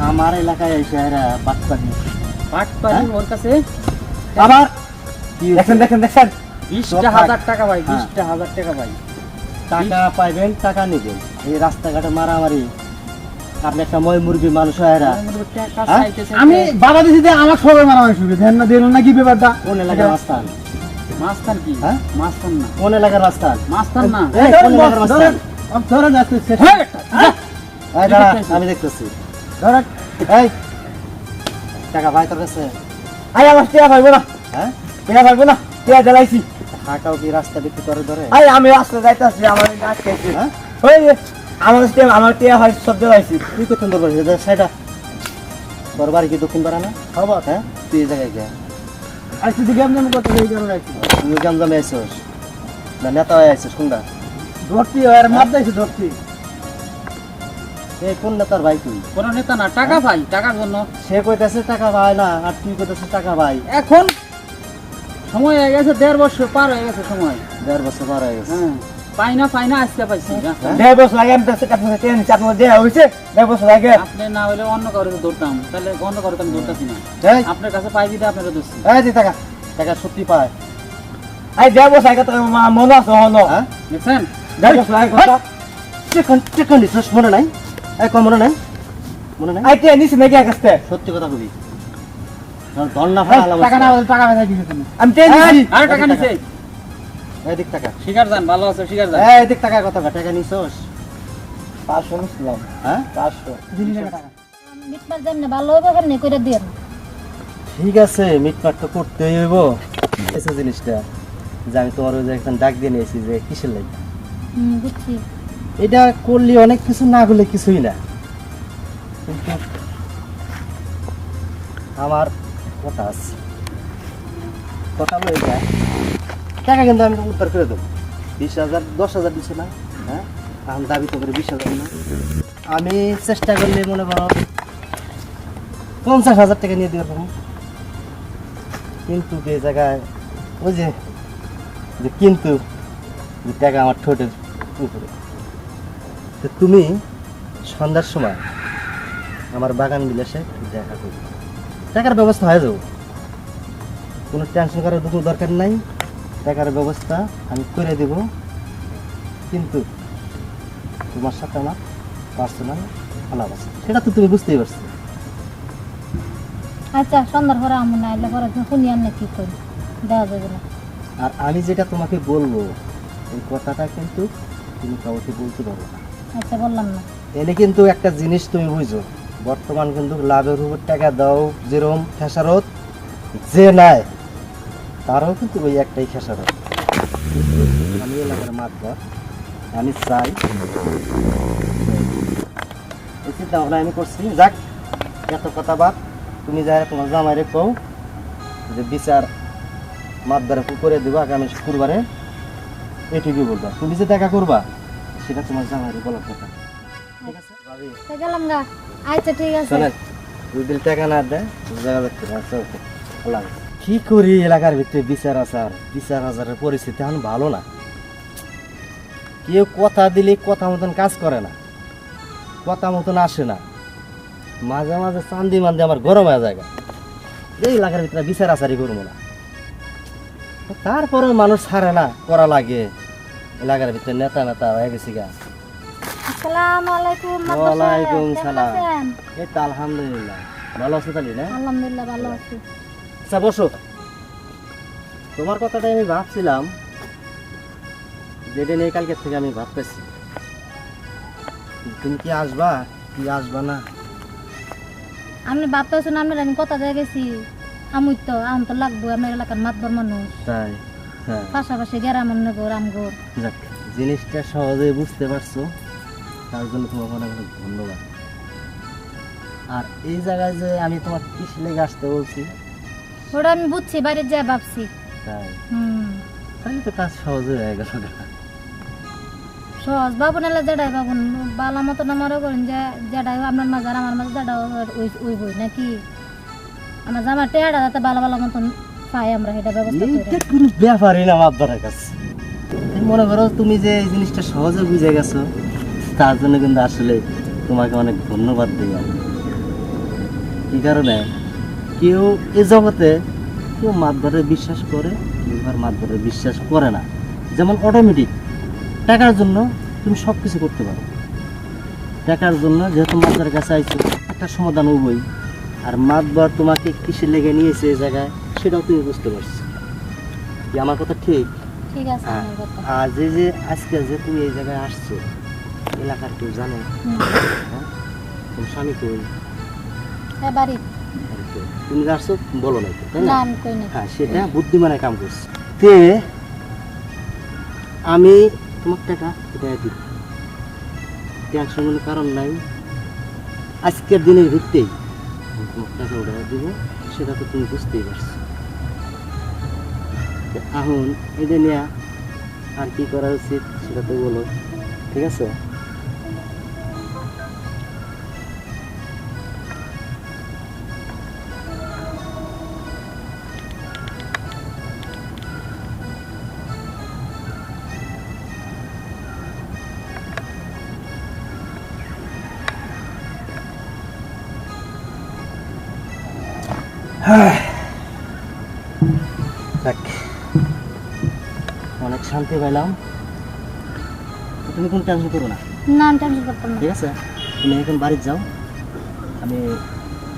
আমার এলাকায় এসে বাটপাড়ি ওর কাছে আবার দেখেন 20,000 টাকা ভাই, 20,000 টাকা ভাই। টাকা পাইবেন, টাকা নেবেন। এই রাস্তাঘাটে মারামারি, আপনি একটা মই মুরগি মানুষ এরা। আমি বাধা দিছি যে আমার সবাই মারামারি শুরু ধ্যান না দিল না কি ব্যাপারটা? কোন এলাকার রাস্তান? মাস্তান কি? হ্যাঁ মাস্তান না, কোন এলাকার রাস্তান? মাস্তান না। কোন এলাকার রাস্তান? ধরেন আজকে এই দাঁড়া, আমি দেখতেছি। ধরেন এই টাকা ভাই তোর কাছে? আই আমার টিয়া ভাইবো না, হ্যাঁ টিয়া ভাইবো না, টিয়া জ্বালাইছি। হাঁটাও কি রাস্তা বিক্রি করে ধরে? আই আমি রাস্তা যাইতাছি, আমার আটকেছি। হ্যাঁ ওই আমার টিয়া ভাই সব জ্বালাইছি। তুই কোথায় তোর বাড়ি? সেটা তোর বাড়ি কি দক্ষিণ পাড়া না? খবর হ্যাঁ তুই এই জায়গায় গিয়া আইছি দিকে আমি কত এই কারণে আইছি। তুই জমজমে আইসস না নেতা হয়ে আইসস? কোনটা ধরতি আর মাপ দাইছি ধরতি। এই কোন নেতার ভাই তুই? কোন নেতা না, টাকা ভাই, টাকার জন্য। সে কইতাছে টাকা ভাই না, আর তুই কইতাছিস টাকা ভাই। এখন সময় হয়ে গেছে, 1.5 বছর পার হয়ে গেছে সময়। 1.5 বছর পার হয়ে গেছে। হ্যাঁ, পাই না আজকে পাইছি। দেড় বছর লাগে আমি কাছে কাছে টেন চাপন দেয়া হইছে, 1.5 বছর লাগে। আপনি না হলে অন্য কারো ধরতাম, তাহলে অন্য কারো আমি ধরতাছি না। এই আপনার কাছে পাই দিতে আপনারা ধরছি। এই যে টাকা টাকা সত্যি পায়? আই 1.5 বছর আগে তো মনে আছে হলো। হ্যাঁ দেখছেন? 1.5 বছর আগে কথা। চেকন দিছস মনে নাই? এই কম মনে নাই? মনে নাই? আই টিয়া নিছি নাকি কাছে? সত্যি কথা কবি। ধর না ফালাম। টাকা না হলে টাকা ভাই দিছি তুমি। আমি টিয়া নিছি। আর টাকা নিছে। এই দিক টাকা। শিকার যান, ভালো আছে শিকার যান। এই দিক টাকা কথা টাকা নিছস? 500 নিছিলাম। হ্যাঁ 500 দিলি না টাকা। মিটমার যেমনে ভালো হইব কেমনে কইরা দিয়েন। ঠিক আছে, মিটমাট তো করতেই হইব। এসে জিনিসটা যে আমি তোমার ওই যে একজন ডাক দিয়ে নিয়েছি যে কিসের লাগি। বুঝছি। এটা করলে অনেক কিছু, না করলে কিছুই না। কিন্তু আমার কথা আছে, কথা লয়ে যায় টাকা কিন্তু আমি উত্তর করে দেবো। 20,000 10,000 দিচ্ছে না, হ্যাঁ আমি দাবি তো করে 20,000 না। আমি চেষ্টা করলে মনে করো 50,000 টাকা নিয়ে দিতে পারবো। কিন্তু এই জায়গায় ওই যে কিন্তু যে টাকা আমার ঠোঁটের উপরে। তো তুমি সন্ধ্যার সময় আমার বাগান বিলাসে দেখা করবে, টাকার ব্যবস্থা হয়ে যাবো। কোনো টেনশন করার কোনো দরকার নাই, টাকার ব্যবস্থা আমি করে দেব। কিন্তু তোমার সাথে আমার পার্সোনাল আলাপ আছে, সেটা তো তুমি বুঝতেই পারছো। আচ্ছা সন্ধ্যার পরে আমু না এলে পরে শুনি আর না কি করি, দেওয়া যাবে না। আর আমি যেটা তোমাকে বলবো এই কথাটা কিন্তু তুমি কাউকে বলতে পারো না। আচ্ছা বললাম না। এনে কিন্তু একটা জিনিস তুমি বুঝো, বর্তমান কিন্তু লাভের উপর টাকা দাও যেরকম খেসারত, যে নেয় তারও কিন্তু ওই একটাই খেসারত। আমি এলাকার মাতবার, আমি চাই এই চিন্তা ভাবনা আমি করছি। যাক এত কথা বাদ, তুমি যাই তোমার জামাইরে কও যে বিচার মাতবারে করে দেবো আগামী শুক্রবারে। এটুকুই বলবা, তুমি যে দেখা করবা সেটা তোমার জামাইরে বলার কথা। ঠিক আছে ভাবি? তো গেলাম গা। আচ্ছা ঠিক আছে। শোনেন, যদি টাকা না দেয় যোগাযোগ করে। আচ্ছা ওকে, আল্লাহ হাফেজ। কি করি এলাকার ভিতরে বিচার আচারের পরিস্থিতি এখন ভালো না। কেউ কথা দিলে কথা মতন কাজ করে না, কথা মতন আসে না। মাঝে মাঝে চান্দি মান্দি আমার গরম হয়ে যায়। এই এলাকার ভিতরে বিচার আচারই করবো না, তারপরে মানুষ ছাড়ে না, করা লাগে। এলাকার ভিতরে নেতা হয়ে গেছি গা। আসসালামু আলাইকুম। ওয়ালাইকুম সালাম। এই তো আলহামদুলিল্লাহ ভালো আছো তাহলে না? আলহামদুলিল্লাহ ভালো আছি। আচ্ছা বসো। তোমার কথাটা আমি ভাবছিলাম, যেটা নিয়ে কালকে থেকে আমি ভাবতেছি তুমি কি আসবা না। আপনি ভাবতেছেন আমি কথা দিয়ে গেছি। আমি তো আম তো লাগবো, আমার এলাকার মাতবর মানুষ, তাই? হ্যাঁ পাশাপাশি গ্রাম নগর আমগর। যাক, জিনিসটা সহজে বুঝতে পারছো, তার জন্য তোমার অনেক অনেক ধন্যবাদ। আর এই জায়গায় যে আমি তোমার কিস লেগে আসতে বলছি, ওটা আমি বুঝছি, বাইরে যা ভাবছি। তাই হুম তাহলে তো কাজ সহজে হয়ে গেল। সহজ বাবু নালে যেটাই বাবুন বালা মতন আমারও করেন যে যেটাই আপনার মাঝে আর আমার মাঝে যেটা ওই বই নাকি আমার জামার টেহাটা যাতে ভালো ভালো মতন পাই আমরা এটা ব্যবস্থা এইটা করে কোনো ব্যাপারই না মাতবারের কাছে। তুমি মনে করো তুমি যে এই জিনিসটা সহজে বুঝে গেছো, তার জন্য কিন্তু আসলে তোমাকে অনেক ধন্যবাদ দিই আমি। এই কারণে কেউ এ জগতে কেউ মাতবারে বিশ্বাস করে, কেউ আর মাতবারে বিশ্বাস করে না। যেমন অটোমেটিক টাকার জন্য তুমি সব কিছু করতে পারো, টাকার জন্য যেহেতু মাতবারের কাছে আইছো একটা সমাধান হইবই। আর মাতবার তোমাকে কিসে লেগে নিয়েছে এই জায়গায় সেটাও তুমি বুঝতে পারছো। কি আমার কথা ঠিক? ঠিক আছে হ্যাঁ। আমার কথা আর যে আজকে যে তুমি এই জায়গায় আসছো, এলাকার কেউ জানে? হ্যাঁ? তোমার স্বামী কই? হ্যাঁ বাড়ি তুমি যে আসছো বলো না তো, তাই না না? আমি কই না হ্যাঁ, সেটা বুদ্ধিমানের কাম করছে। তে আমি তোমার টাকা উঠাই দিব, টেনশন কোনো কারণ নাই। আজকের দিনের ভিত্তেই আমি তোমার টাকা উঠাই দিব, সেটা তো তুমি বুঝতেই পারছো। তে এখন এটা নিয়ে আর কি করা উচিত সেটা তো বলো, ঠিক আছে? দেখ, অনেক শান্তি পাইলাম। তো তুমি কোনো টেনশন করো না, না আমি টেনশন করতাম না ঠিক আছে? তুমি এখন বাড়িতে যাও, আমি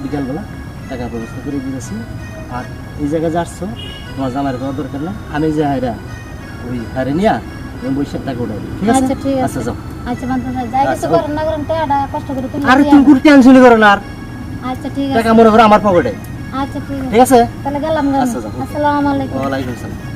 বিকালবেলা টাকার ব্যবস্থা করে দিয়েছি। আর এই জায়গায় যা আসছো তোমার জামাইয়ের কোনো দরকার নেই, আমি যে হাইরা ওই হারে নিয়ে আমি বৈশাখ টাকা উঠাই দিই, ঠিক আছে? আচ্ছা ঠিক আছে আচ্ছা যাও। আচ্ছা বান্ধব সাহেব যাই কিছু আচ্ছা, করেন না করেন টাকাটা কষ্ট করে তুলে আরে দিয়ে তুমি আসেন। কোনো টেনশনই করো না, আর আচ্ছা ঠিক টাকা আছে মনে করো আমার পকেটে, আচ্ছা ঠিক আছে ঠিক আছে? তাহলে গেলাম আচ্ছা, যাও। আসসালামু আলাইকুম ওয়ালাইকুম আসসালাম।